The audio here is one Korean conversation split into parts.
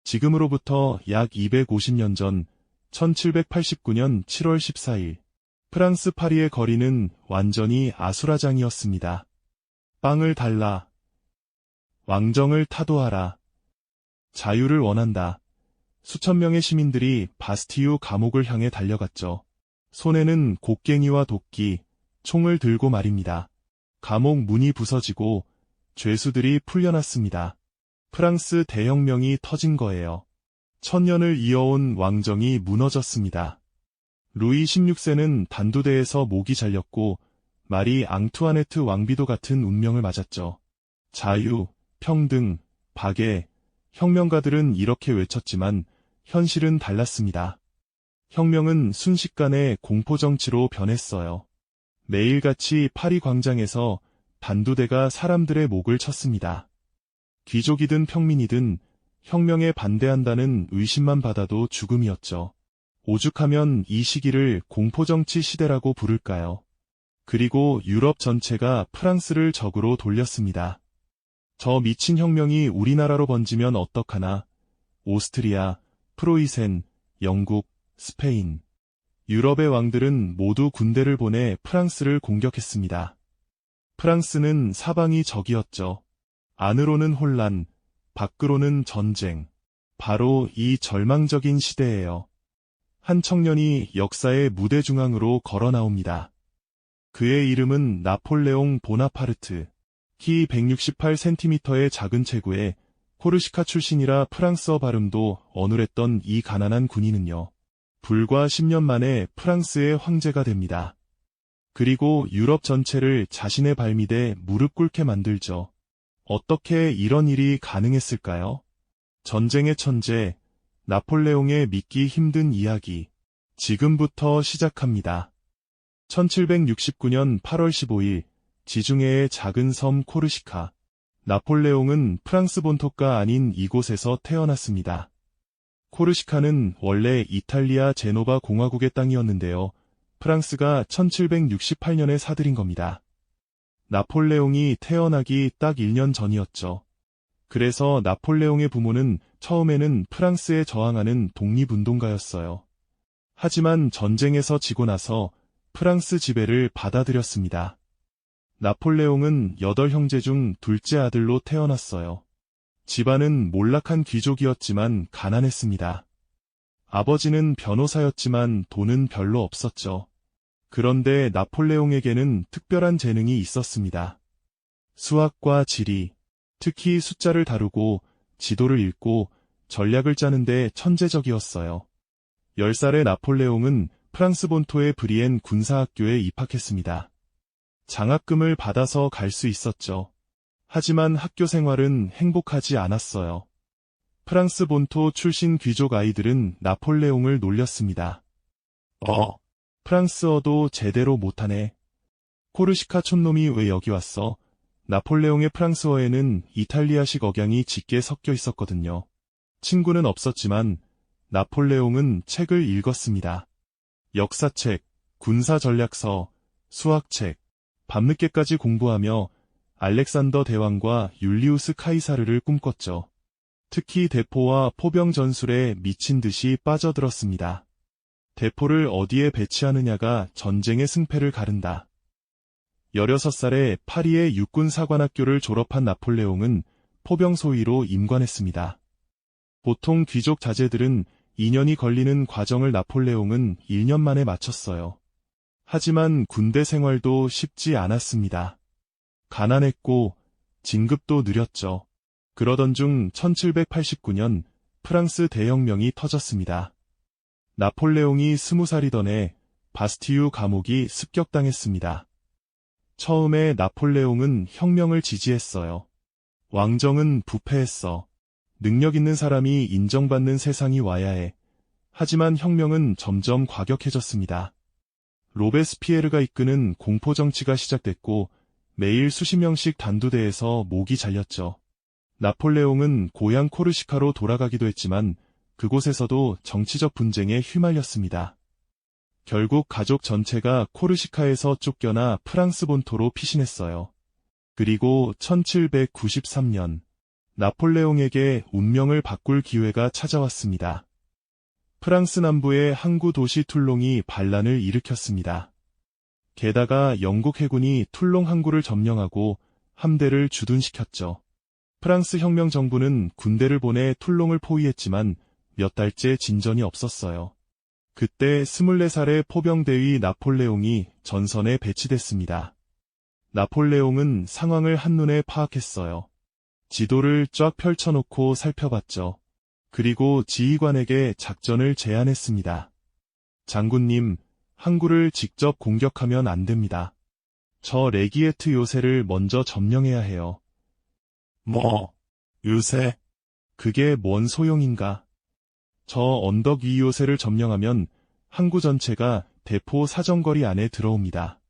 지금으로부터 약 250년 전 1789년 7월 14일 프랑스 파리의 거리는 완전히 아수라장이었습니다. 빵을 달라. 왕정을 타도하라. 자유를 원한다. 수천 명의 시민들이 바스티유 감옥을 향해 달려갔죠. 손에는 곡괭이와 도끼, 총을 들고 말입니다. 감옥 문이 부서지고 죄수들이 풀려났습니다. 프랑스 대혁명이 터진 거예요. 천년을 이어온 왕정이 무너졌습니다. 루이 16세는 단두대에서 목이 잘렸고 마리 앙투아네트 왕비도 같은 운명을 맞았죠. 자유, 평등, 박애, 혁명가들은 이렇게 외쳤지만 현실은 달랐습니다. 혁명은 순식간에 공포정치로 변했어요. 매일같이 파리 광장에서 단두대가 사람들의 목을 쳤습니다. 귀족이든 평민이든 혁명에 반대한다는 의심만 받아도 죽음이었죠. 오죽하면 이 시기를 공포정치 시대라고 부를까요? 그리고 유럽 전체가 프랑스를 적으로 돌렸습니다. 저 미친 혁명이 우리나라로 번지면 어떡하나. 오스트리아, 프로이센, 영국, 스페인. 유럽의 왕들은 모두 군대를 보내 프랑스를 공격했습니다. 프랑스는 사방이 적이었죠. 안으로는 혼란, 밖으로는 전쟁. 바로 이 절망적인 시대예요. 한 청년이 역사의 무대 중앙으로 걸어 나옵니다. 그의 이름은 나폴레옹 보나파르트. 키 168cm의 작은 체구에 코르시카 출신이라 프랑스어 발음도 어눌했던 이 가난한 군인은요. 불과 10년 만에 프랑스의 황제가 됩니다. 그리고 유럽 전체를 자신의 발밑에 무릎 꿇게 만들죠. 어떻게 이런 일이 가능했을까요? 전쟁의 천재, 나폴레옹의 믿기 힘든 이야기. 지금부터 시작합니다. 1769년 8월 15일, 지중해의 작은 섬 코르시카. 나폴레옹은 프랑스 본토가 아닌 이곳에서 태어났습니다. 코르시카는 원래 이탈리아 제노바 공화국의 땅이었는데요. 프랑스가 1768년에 사들인 겁니다. 나폴레옹이 태어나기 딱 1년 전이었죠. 그래서 나폴레옹의 부모는 처음에는 프랑스에 저항하는 독립운동가였어요. 하지만 전쟁에서 지고 나서 프랑스 지배를 받아들였습니다. 나폴레옹은 8형제 중 둘째 아들로 태어났어요. 집안은 몰락한 귀족이었지만 가난했습니다. 아버지는 변호사였지만 돈은 별로 없었죠. 그런데 나폴레옹에게는 특별한 재능이 있었습니다. 수학과 지리, 특히 숫자를 다루고 지도를 읽고 전략을 짜는데 천재적이었어요. 10살의 나폴레옹은 프랑스 본토의 브리엔 군사학교에 입학했습니다. 장학금을 받아서 갈 수 있었죠. 하지만 학교 생활은 행복하지 않았어요. 프랑스 본토 출신 귀족 아이들은 나폴레옹을 놀렸습니다. 프랑스어도 제대로 못하네. 코르시카 촌놈이 왜 여기 왔어? 나폴레옹의 프랑스어에는 이탈리아식 억양이 짙게 섞여 있었거든요. 친구는 없었지만 나폴레옹은 책을 읽었습니다. 역사책, 군사전략서, 수학책, 밤늦게까지 공부하며 알렉산더 대왕과 율리우스 카이사르를 꿈꿨죠. 특히 대포와 포병 전술에 미친 듯이 빠져들었습니다. 대포를 어디에 배치하느냐가 전쟁의 승패를 가른다. 16살에 파리의 육군사관학교를 졸업한 나폴레옹은 포병 소위로 임관했습니다. 보통 귀족 자제들은 2년이 걸리는 과정을 나폴레옹은 1년 만에 마쳤어요. 하지만 군대 생활도 쉽지 않았습니다. 가난했고 진급도 느렸죠. 그러던 중 1789년 프랑스 대혁명이 터졌습니다. 나폴레옹이 20살이던 해 바스티유 감옥이 습격당했습니다. 처음에 나폴레옹은 혁명을 지지했어요. 왕정은 부패했어. 능력 있는 사람이 인정받는 세상이 와야 해. 하지만 혁명은 점점 과격해졌습니다. 로베스피에르가 이끄는 공포정치가 시작됐고 매일 수십 명씩 단두대에서 목이 잘렸죠. 나폴레옹은 고향 코르시카로 돌아가기도 했지만 그곳에서도 정치적 분쟁에 휘말렸습니다. 결국 가족 전체가 코르시카에서 쫓겨나 프랑스 본토로 피신했어요. 그리고 1793년 나폴레옹에게 운명을 바꿀 기회가 찾아왔습니다. 프랑스 남부의 항구 도시 툴롱이 반란을 일으켰습니다. 게다가 영국 해군이 툴롱 항구를 점령하고 함대를 주둔시켰죠. 프랑스 혁명 정부는 군대를 보내 툴롱을 포위했지만 몇 달째 진전이 없었어요. 그때 24살의 포병대위 나폴레옹이 전선에 배치됐습니다. 나폴레옹은 상황을 한눈에 파악했어요. 지도를 쫙 펼쳐놓고 살펴봤죠. 그리고 지휘관에게 작전을 제안했습니다. 장군님, 항구를 직접 공격하면 안 됩니다. 저 레기에트 요새를 먼저 점령해야 해요. 뭐, 요새? 그게 뭔 소용인가? 저 언덕 위 요새를 점령하면 항구 전체가 대포 사정거리 안에 들어옵니다.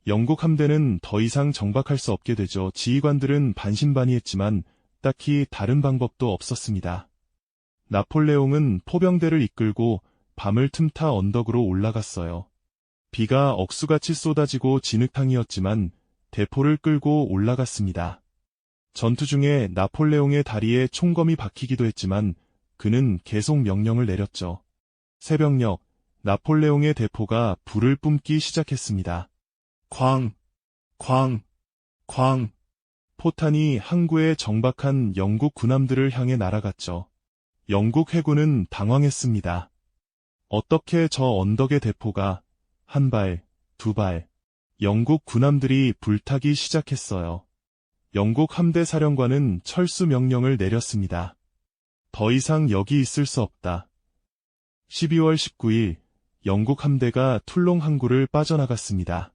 영국 함대는 더 이상 정박할 수 없게 되죠. 지휘관들은 반신반의했지만 딱히 다른 방법도 없었습니다. 나폴레옹은 포병대를 이끌고 밤을 틈타 언덕으로 올라갔어요. 비가 억수같이 쏟아지고 진흙탕이었지만 대포를 끌고 올라갔습니다. 전투 중에 나폴레옹의 다리에 총검이 박히기도 했지만 그는 계속 명령을 내렸죠. 새벽녘, 나폴레옹의 대포가 불을 뿜기 시작했습니다. 쾅, 쾅, 쾅. 포탄이 항구에 정박한 영국 군함들을 향해 날아갔죠. 영국 해군은 당황했습니다. 어떻게 저 언덕의 대포가 한 발, 두 발, 영국 군함들이 불타기 시작했어요. 영국 함대 사령관은 철수 명령을 내렸습니다. 더 이상 여기 있을 수 없다. 12월 19일, 영국 함대가 툴롱 항구를 빠져나갔습니다.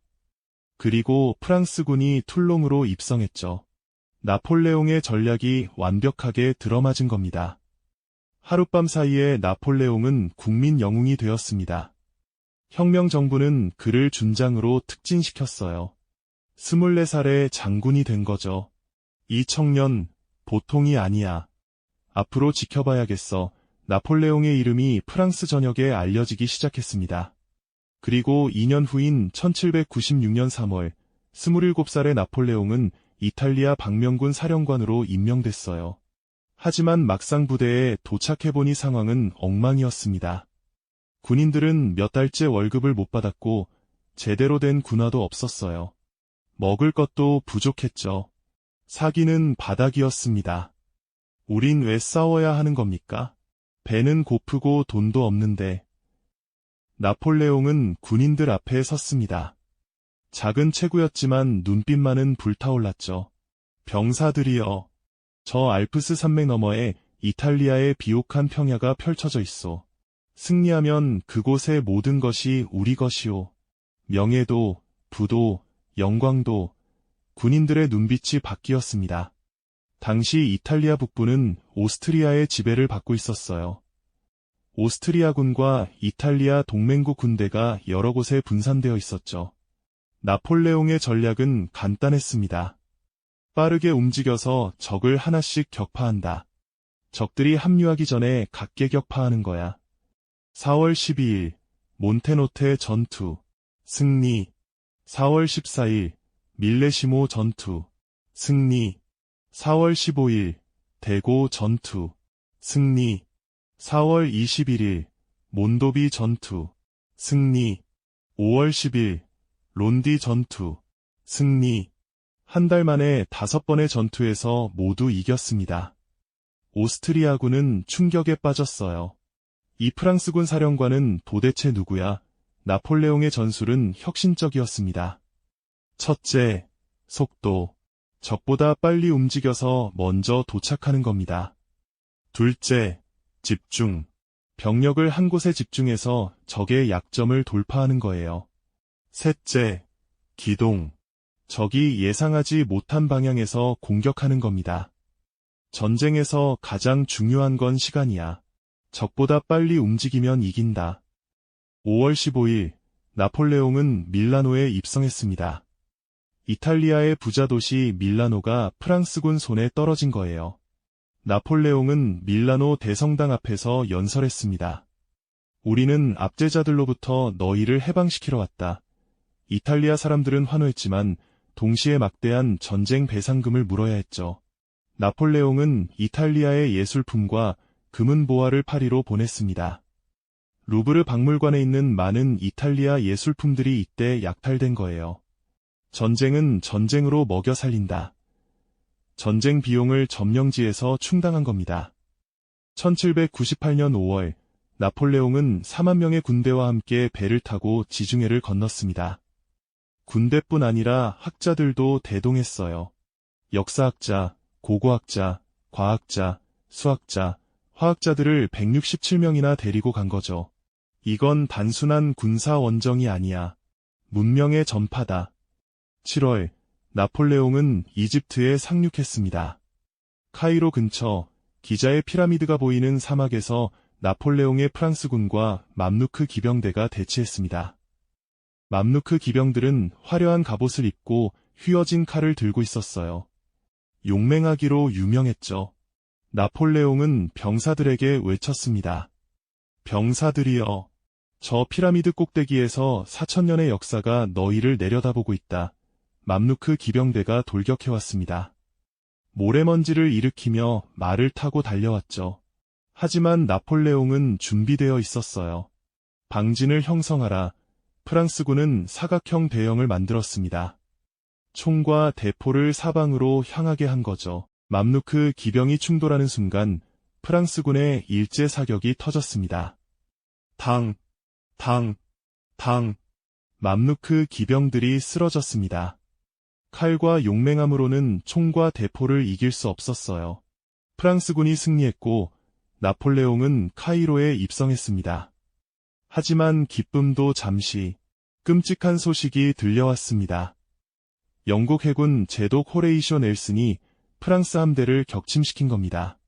그리고 프랑스군이 툴롱으로 입성했죠. 나폴레옹의 전략이 완벽하게 들어맞은 겁니다. 하룻밤 사이에 나폴레옹은 국민 영웅이 되었습니다. 혁명 정부는 그를 준장으로 특진시켰어요. 24살의 장군이 된 거죠. 이 청년, 보통이 아니야. 앞으로 지켜봐야겠어. 나폴레옹의 이름이 프랑스 전역에 알려지기 시작했습니다. 그리고 2년 후인 1796년 3월, 27살의 나폴레옹은 이탈리아 방면군 사령관으로 임명됐어요. 하지만 막상 부대에 도착해보니 상황은 엉망이었습니다. 군인들은 몇 달째 월급을 못 받았고 제대로 된 군화도 없었어요. 먹을 것도 부족했죠. 사기는 바닥이었습니다. 우린 왜 싸워야 하는 겁니까? 배는 고프고 돈도 없는데. 나폴레옹은 군인들 앞에 섰습니다. 작은 체구였지만 눈빛만은 불타올랐죠. 병사들이여. 저 알프스 산맥 너머에 이탈리아의 비옥한 평야가 펼쳐져 있소. 승리하면 그곳의 모든 것이 우리 것이오. 명예도, 부도, 영광도. 군인들의 눈빛이 바뀌었습니다. 당시 이탈리아 북부는 오스트리아의 지배를 받고 있었어요. 오스트리아군과 이탈리아 동맹국 군대가 여러 곳에 분산되어 있었죠. 나폴레옹의 전략은 간단했습니다. 빠르게 움직여서 적을 하나씩 격파한다. 적들이 합류하기 전에 각계 격파하는 거야. 4월 12일, 몬테노테 전투, 승리. 4월 14일, 밀레시모 전투, 승리. 4월 15일, 대고 전투, 승리. 4월 21일, 몬도비 전투, 승리. 5월 10일, 론디 전투, 승리. 한 달 만에 5번의 전투에서 모두 이겼습니다. 오스트리아군은 충격에 빠졌어요. 이 프랑스군 사령관은 도대체 누구야? 나폴레옹의 전술은 혁신적이었습니다. 첫째, 속도. 적보다 빨리 움직여서 먼저 도착하는 겁니다. 둘째, 집중. 병력을 한 곳에 집중해서 적의 약점을 돌파하는 거예요. 셋째, 기동. 적이 예상하지 못한 방향에서 공격하는 겁니다. 전쟁에서 가장 중요한 건 시간이야. 적보다 빨리 움직이면 이긴다. 5월 15일, 나폴레옹은 밀라노에 입성했습니다. 이탈리아의 부자 도시 밀라노가 프랑스군 손에 떨어진 거예요. 나폴레옹은 밀라노 대성당 앞에서 연설했습니다. 우리는 압제자들로부터 너희를 해방시키러 왔다. 이탈리아 사람들은 환호했지만 동시에 막대한 전쟁 배상금을 물어야 했죠. 나폴레옹은 이탈리아의 예술품과 금은 보화를 파리로 보냈습니다. 루브르 박물관에 있는 많은 이탈리아 예술품들이 이때 약탈된 거예요. 전쟁은 전쟁으로 먹여 살린다. 전쟁 비용을 점령지에서 충당한 겁니다. 1798년 5월, 나폴레옹은 4만 명의 군대와 함께 배를 타고 지중해를 건넜습니다. 군대뿐 아니라 학자들도 대동했어요. 역사학자, 고고학자, 과학자, 수학자, 화학자들을 167명이나 데리고 간 거죠. 이건 단순한 군사 원정이 아니야. 문명의 전파다. 7월, 나폴레옹은 이집트에 상륙했습니다. 카이로 근처 기자의 피라미드가 보이는 사막에서 나폴레옹의 프랑스군과 맘루크 기병대가 대치했습니다. 맘루크 기병들은 화려한 갑옷을 입고 휘어진 칼을 들고 있었어요. 용맹하기로 유명했죠. 나폴레옹은 병사들에게 외쳤습니다. 병사들이여, 저 피라미드 꼭대기에서 4000년의 역사가 너희를 내려다보고 있다. 맘루크 기병대가 돌격해왔습니다. 모래먼지를 일으키며 말을 타고 달려왔죠. 하지만 나폴레옹은 준비되어 있었어요. 방진을 형성하라. 프랑스군은 사각형 대형을 만들었습니다. 총과 대포를 사방으로 향하게 한 거죠. 맘루크 기병이 충돌하는 순간 프랑스군의 일제 사격이 터졌습니다. 당. 맘루크 기병들이 쓰러졌습니다. 칼과 용맹함으로는 총과 대포를 이길 수 없었어요. 프랑스군이 승리했고 나폴레옹은 카이로에 입성했습니다. 하지만 기쁨도 잠시, 끔찍한 소식이 들려왔습니다. 영국 해군 제독 호레이쇼 넬슨이 프랑스 함대를 격침시킨 겁니다.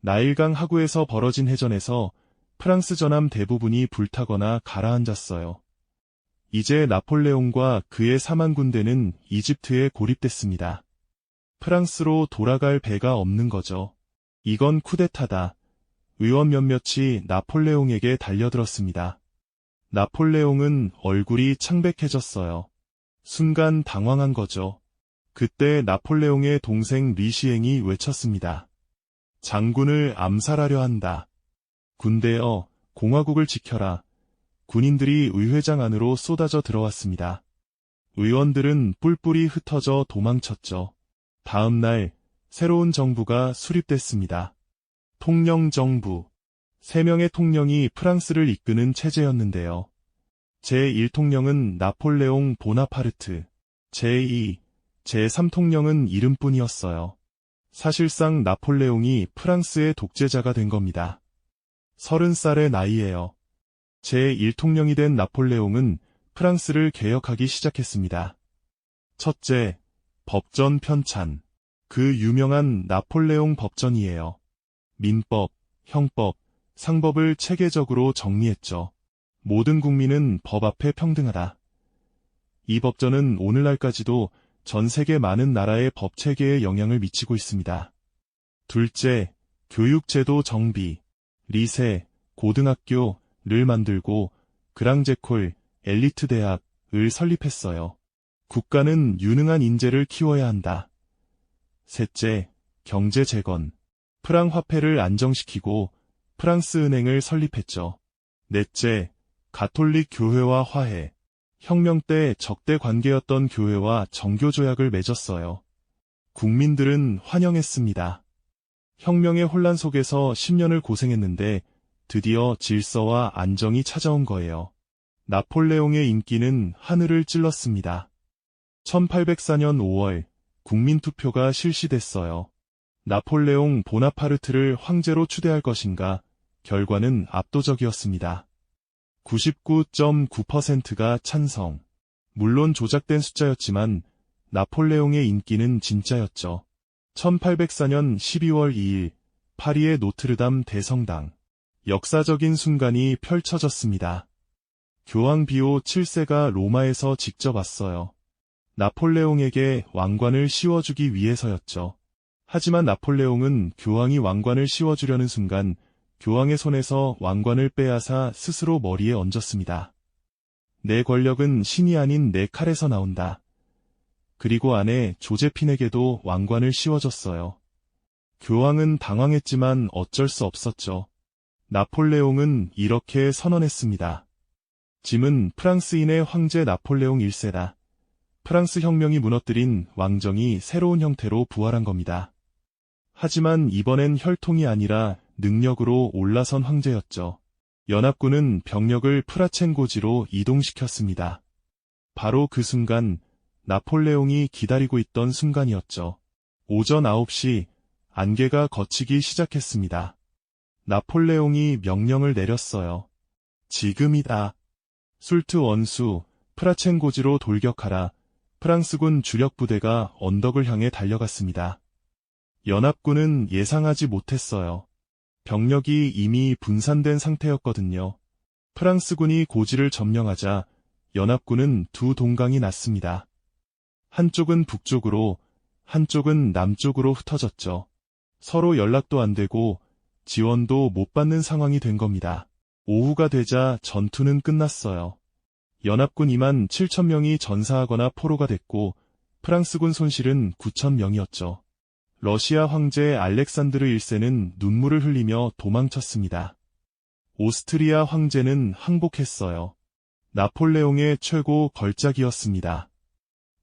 나일강 하구에서 벌어진 해전에서 프랑스 전함 대부분이 불타거나 가라앉았어요. 이제 나폴레옹과 그의 4만 군대는 이집트에 고립됐습니다. 프랑스로 돌아갈 배가 없는 거죠. 이건 쿠데타다. 의원 몇몇이 나폴레옹에게 달려들었습니다. 나폴레옹은 얼굴이 창백해졌어요. 순간 당황한 거죠. 그때 나폴레옹의 동생 리시앵이 외쳤습니다. 장군을 암살하려 한다. 군대여, 공화국을 지켜라. 군인들이 의회장 안으로 쏟아져 들어왔습니다. 의원들은 뿔뿔이 흩어져 도망쳤죠. 다음 날 새로운 정부가 수립됐습니다. 통령정부. 3명의 통령이 프랑스를 이끄는 체제였는데요. 제1통령은 나폴레옹 보나파르트, 제2, 제3통령은 이름뿐이었어요. 사실상 나폴레옹이 프랑스의 독재자가 된 겁니다. 30살의 나이에요. 제1통령이 된 나폴레옹은 프랑스를 개혁하기 시작했습니다. 첫째, 법전 편찬. 그 유명한 나폴레옹 법전이에요. 민법, 형법, 상법을 체계적으로 정리했죠. 모든 국민은 법 앞에 평등하다. 이 법전은 오늘날까지도 전 세계 많은 나라의 법 체계에 영향을 미치고 있습니다. 둘째, 교육제도 정비. 리세, 고등학교를 만들고 그랑제콜, 엘리트 대학을 설립했어요. 국가는 유능한 인재를 키워야 한다. 셋째, 경제 재건. 프랑 화폐를 안정시키고 프랑스 은행을 설립했죠. 넷째, 가톨릭 교회와 화해. 혁명 때 적대 관계였던 교회와 정교 조약을 맺었어요. 국민들은 환영했습니다. 혁명의 혼란 속에서 10년을 고생했는데 드디어 질서와 안정이 찾아온 거예요. 나폴레옹의 인기는 하늘을 찔렀습니다. 1804년 5월 국민투표가 실시됐어요. 나폴레옹 보나파르트를 황제로 추대할 것인가? 결과는 압도적이었습니다. 99.9%가 찬성. 물론 조작된 숫자였지만 나폴레옹의 인기는 진짜였죠. 1804년 12월 2일 파리의 노트르담 대성당. 역사적인 순간이 펼쳐졌습니다. 교황 비오 7세가 로마에서 직접 왔어요. 나폴레옹에게 왕관을 씌워주기 위해서였죠. 하지만 나폴레옹은 교황이 왕관을 씌워주려는 순간 교황의 손에서 왕관을 빼앗아 스스로 머리에 얹었습니다. 내 권력은 신이 아닌 내 칼에서 나온다. 그리고 아내 조제핀에게도 왕관을 씌워줬어요. 교황은 당황했지만 어쩔 수 없었죠. 나폴레옹은 이렇게 선언했습니다. 짐은 프랑스인의 황제 나폴레옹 1세다. 프랑스 혁명이 무너뜨린 왕정이 새로운 형태로 부활한 겁니다. 하지만 이번엔 혈통이 아니라 능력으로 올라선 황제였죠. 연합군은 병력을 프라첸고지로 이동시켰습니다. 바로 그 순간 나폴레옹이 기다리고 있던 순간이었죠. 오전 9시 안개가 걷히기 시작했습니다. 나폴레옹이 명령을 내렸어요. 지금이다. 술트 원수, 프라첸고지로 돌격하라. 프랑스군 주력 부대가 언덕을 향해 달려갔습니다. 연합군은 예상하지 못했어요. 병력이 이미 분산된 상태였거든요. 프랑스군이 고지를 점령하자 연합군은 두 동강이 났습니다. 한쪽은 북쪽으로, 한쪽은 남쪽으로 흩어졌죠. 서로 연락도 안 되고 지원도 못 받는 상황이 된 겁니다. 오후가 되자 전투는 끝났어요. 연합군 2만 7천 명이 전사하거나 포로가 됐고 프랑스군 손실은 9천 명이었죠. 러시아 황제 알렉산드르 1세는 눈물을 흘리며 도망쳤습니다. 오스트리아 황제는 항복했어요. 나폴레옹의 최고 걸작이었습니다.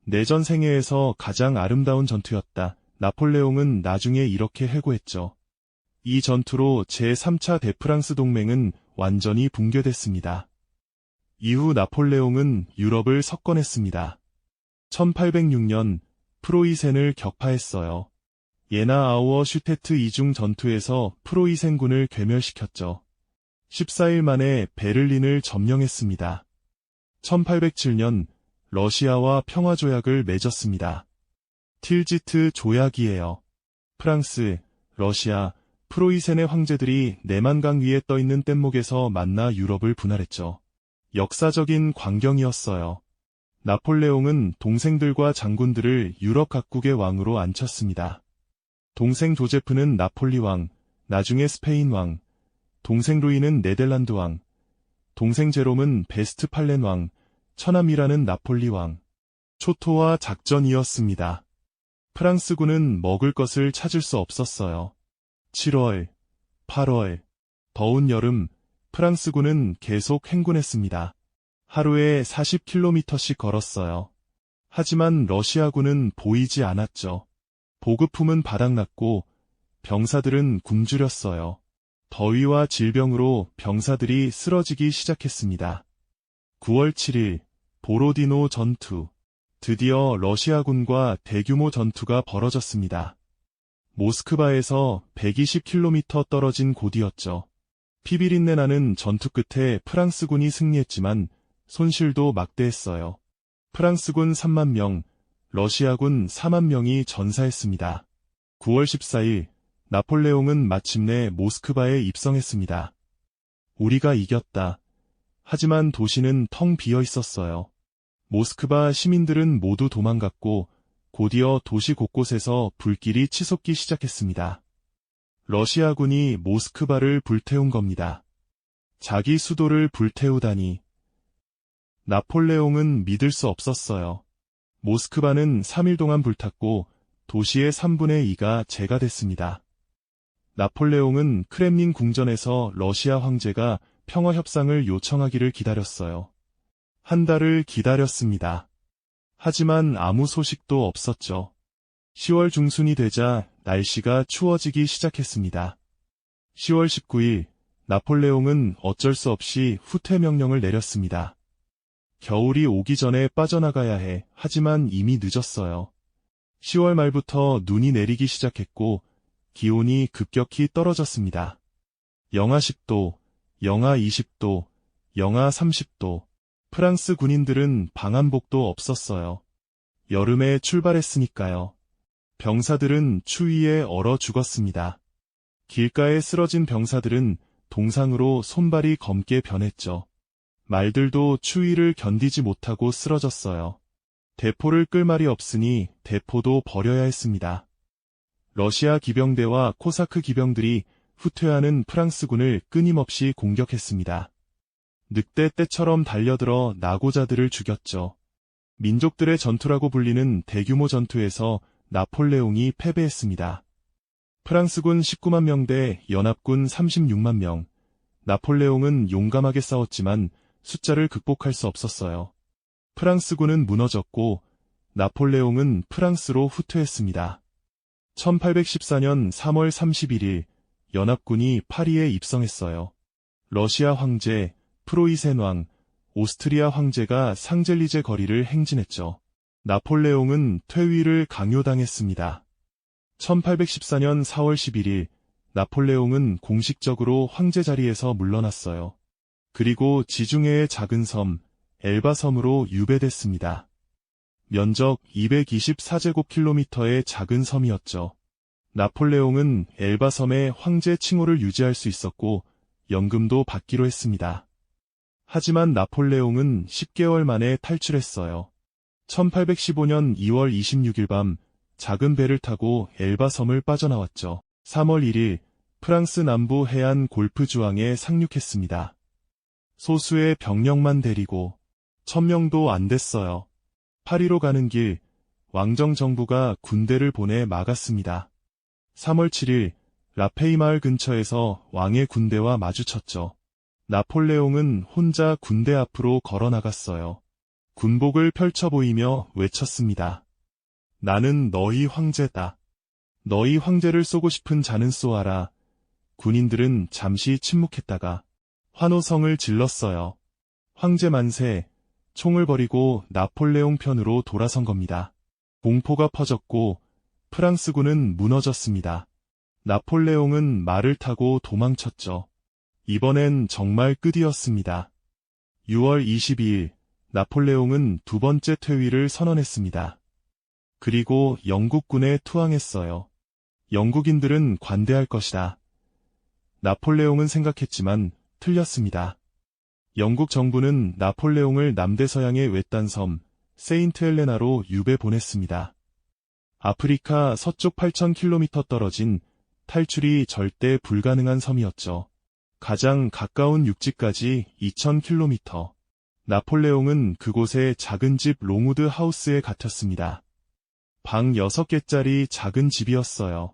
내전 생애에서 가장 아름다운 전투였다. 나폴레옹은 나중에 이렇게 회고했죠. 이 전투로 제3차 대프랑스 동맹은 완전히 붕괴됐습니다. 이후 나폴레옹은 유럽을 석권했습니다. 1806년 프로이센을 격파했어요. 예나 아우어 슈테트 이중 전투에서 프로이센군을 괴멸시켰죠. 14일 만에 베를린을 점령했습니다. 1807년 러시아와 평화조약을 맺었습니다. 틸지트 조약이에요. 프랑스, 러시아, 프로이센의 황제들이 내만강 위에 떠있는 뗏목에서 만나 유럽을 분할했죠. 역사적인 광경이었어요. 나폴레옹은 동생들과 장군들을 유럽 각국의 왕으로 앉혔습니다. 동생 조제프는 나폴리 왕, 나중에 스페인 왕, 동생 루이는 네덜란드 왕, 동생 제롬은 베스트팔렌 왕, 처남이라는 나폴리 왕. 초토화 작전이었습니다. 프랑스군은 먹을 것을 찾을 수 없었어요. 7월, 8월, 더운 여름, 프랑스군은 계속 행군했습니다. 하루에 40km씩 걸었어요. 하지만 러시아군은 보이지 않았죠. 보급품은 바닥났고 병사들은 굶주렸어요. 더위와 질병으로 병사들이 쓰러지기 시작했습니다. 9월 7일, 보로디노 전투. 드디어 러시아군과 대규모 전투가 벌어졌습니다. 모스크바에서 120km 떨어진 곳이었죠. 피비린내 나는 전투 끝에 프랑스군이 승리했지만 손실도 막대했어요. 프랑스군 3만 명, 러시아군 4만 명이 전사했습니다. 9월 14일, 나폴레옹은 마침내 모스크바에 입성했습니다. 우리가 이겼다. 하지만 도시는 텅 비어 있었어요. 모스크바 시민들은 모두 도망갔고 곧이어 도시 곳곳에서 불길이 치솟기 시작했습니다. 러시아군이 모스크바를 불태운 겁니다. 자기 수도를 불태우다니. 나폴레옹은 믿을 수 없었어요. 모스크바는 3일 동안 불탔고 도시의 3분의 2가 재가 됐습니다. 나폴레옹은 크렘린 궁전에서 러시아 황제가 평화 협상을 요청하기를 기다렸어요. 한 달을 기다렸습니다. 하지만 아무 소식도 없었죠. 10월 중순이 되자 날씨가 추워지기 시작했습니다. 10월 19일, 나폴레옹은 어쩔 수 없이 후퇴 명령을 내렸습니다. 겨울이 오기 전에 빠져나가야 해. 하지만 이미 늦었어요. 10월 말부터 눈이 내리기 시작했고 기온이 급격히 떨어졌습니다. 영하 10도, 영하 20도, 영하 30도. 프랑스 군인들은 방한복도 없었어요. 여름에 출발했으니까요. 병사들은 추위에 얼어 죽었습니다. 길가에 쓰러진 병사들은 동상으로 손발이 검게 변했죠. 말들도 추위를 견디지 못하고 쓰러졌어요. 대포를 끌 말이 없으니 대포도 버려야 했습니다. 러시아 기병대와 코사크 기병들이 후퇴하는 프랑스군을 끊임없이 공격했습니다. 늑대 떼처럼 달려들어 나고자들을 죽였죠. 민족들의 전투라고 불리는 대규모 전투에서 나폴레옹이 패배했습니다. 프랑스군 19만 명 대 연합군 36만 명. 나폴레옹은 용감하게 싸웠지만 숫자를 극복할 수 없었어요. 프랑스군은 무너졌고 나폴레옹은 프랑스로 후퇴했습니다. 1814년 3월 31일 연합군이 파리에 입성했어요. 러시아 황제, 프로이센 왕, 오스트리아 황제가 상젤리제 거리를 행진했죠. 나폴레옹은 퇴위를 강요당했습니다. 1814년 4월 11일 나폴레옹은 공식적으로 황제 자리에서 물러났어요. 그리고 지중해의 작은 섬, 엘바 섬으로 유배됐습니다. 면적 224제곱킬로미터의 작은 섬이었죠. 나폴레옹은 엘바 섬의 황제 칭호를 유지할 수 있었고 연금도 받기로 했습니다. 하지만 나폴레옹은 10개월 만에 탈출했어요. 1815년 2월 26일 밤 작은 배를 타고 엘바 섬을 빠져나왔죠. 3월 1일 프랑스 남부 해안 골프 주항에 상륙했습니다. 소수의 병력만 데리고 1000명도 안 됐어요. 파리로 가는 길 왕정 정부가 군대를 보내 막았습니다. 3월 7일 라페이 마을 근처에서 왕의 군대와 마주쳤죠. 나폴레옹은 혼자 군대 앞으로 걸어 나갔어요. 군복을 펼쳐 보이며 외쳤습니다. 나는 너희 황제다. 너희 황제를 쏘고 싶은 자는 쏘아라. 군인들은 잠시 침묵했다가 환호성을 질렀어요. 황제 만세, 총을 버리고 나폴레옹 편으로 돌아선 겁니다. 공포가 퍼졌고 프랑스군은 무너졌습니다. 나폴레옹은 말을 타고 도망쳤죠. 이번엔 정말 끝이었습니다. 6월 22일 나폴레옹은 두 번째 퇴위를 선언했습니다. 그리고 영국군에 투항했어요. 영국인들은 관대할 것이다. 나폴레옹은 생각했지만 틀렸습니다. 영국 정부는 나폴레옹을 남대서양의 외딴 섬 세인트 헬레나로 유배 보냈습니다. 아프리카 서쪽 8,000km 떨어진 탈출이 절대 불가능한 섬이었죠. 가장 가까운 육지까지 2,000km. 나폴레옹은 그곳에 작은 집 롱우드 하우스에 갇혔습니다. 방 6개짜리 작은 집이었어요.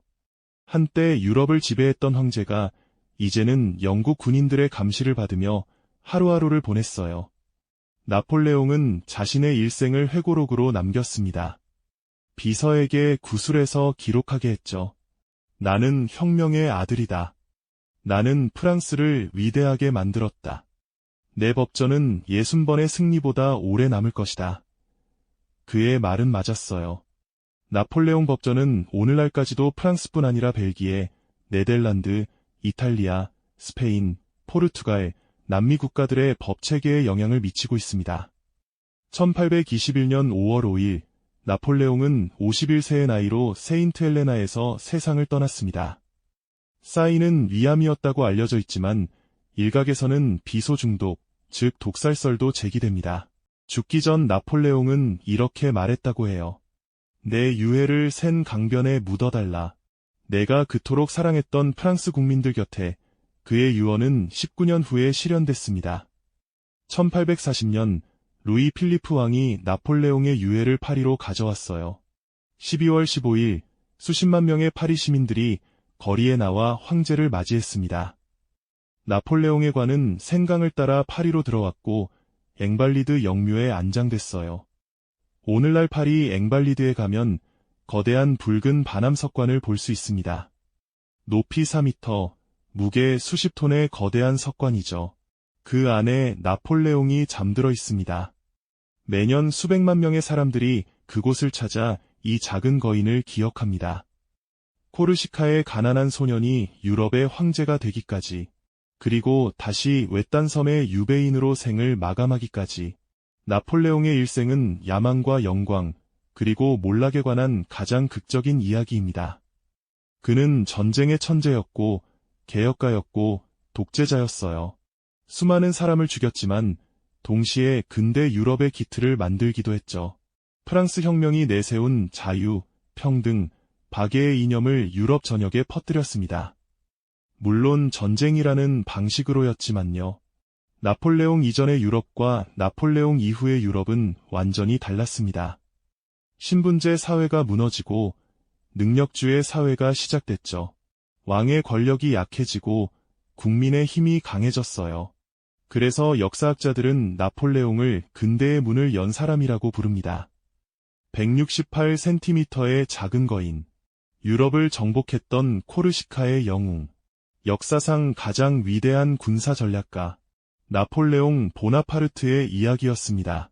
한때 유럽을 지배했던 황제가 이제는 영국 군인들의 감시를 받으며 하루하루를 보냈어요. 나폴레옹은 자신의 일생을 회고록으로 남겼습니다. 비서에게 구술해서 기록하게 했죠. 나는 혁명의 아들이다. 나는 프랑스를 위대하게 만들었다. 내 법전은 60번의 승리보다 오래 남을 것이다. 그의 말은 맞았어요. 나폴레옹 법전은 오늘날까지도 프랑스뿐 아니라 벨기에, 네덜란드, 이탈리아, 스페인, 포르투갈, 남미 국가들의 법체계에 영향을 미치고 있습니다. 1821년 5월 5일 나폴레옹은 51세의 나이로 세인트 헬레나에서 세상을 떠났습니다. 사인은 위암이었다고 알려져 있지만 일각에서는 비소 중독, 즉 독살설도 제기됩니다. 죽기 전 나폴레옹은 이렇게 말했다고 해요. 내 유해를 센 강변에 묻어달라. 내가 그토록 사랑했던 프랑스 국민들 곁에 그의 유언은 19년 후에 실현됐습니다. 1840년 루이 필리프 왕이 나폴레옹의 유해를 파리로 가져왔어요. 12월 15일 수십만 명의 파리 시민들이 거리에 나와 황제를 맞이했습니다. 나폴레옹의 관은 생강을 따라 파리로 들어왔고 앵발리드 영묘에 안장됐어요. 오늘날 파리 앵발리드에 가면 거대한 붉은 반암석관을 볼 수 있습니다. 높이 4m, 무게 수십 톤의 거대한 석관이죠. 그 안에 나폴레옹이 잠들어 있습니다. 매년 수백만 명의 사람들이 그곳을 찾아 이 작은 거인을 기억합니다. 코르시카의 가난한 소년이 유럽의 황제가 되기까지, 그리고 다시 외딴 섬의 유배인으로 생을 마감하기까지, 나폴레옹의 일생은 야망과 영광, 그리고 몰락에 관한 가장 극적인 이야기입니다. 그는 전쟁의 천재였고, 개혁가였고, 독재자였어요. 수많은 사람을 죽였지만, 동시에 근대 유럽의 기틀을 만들기도 했죠. 프랑스 혁명이 내세운 자유, 평등, 박애의 이념을 유럽 전역에 퍼뜨렸습니다. 물론 전쟁이라는 방식으로였지만요. 나폴레옹 이전의 유럽과 나폴레옹 이후의 유럽은 완전히 달랐습니다. 신분제 사회가 무너지고 능력주의 사회가 시작됐죠. 왕의 권력이 약해지고 국민의 힘이 강해졌어요. 그래서 역사학자들은 나폴레옹을 근대의 문을 연 사람이라고 부릅니다. 168cm의 작은 거인. 유럽을 정복했던 코르시카의 영웅. 역사상 가장 위대한 군사 전략가. 나폴레옹 보나파르트의 이야기였습니다.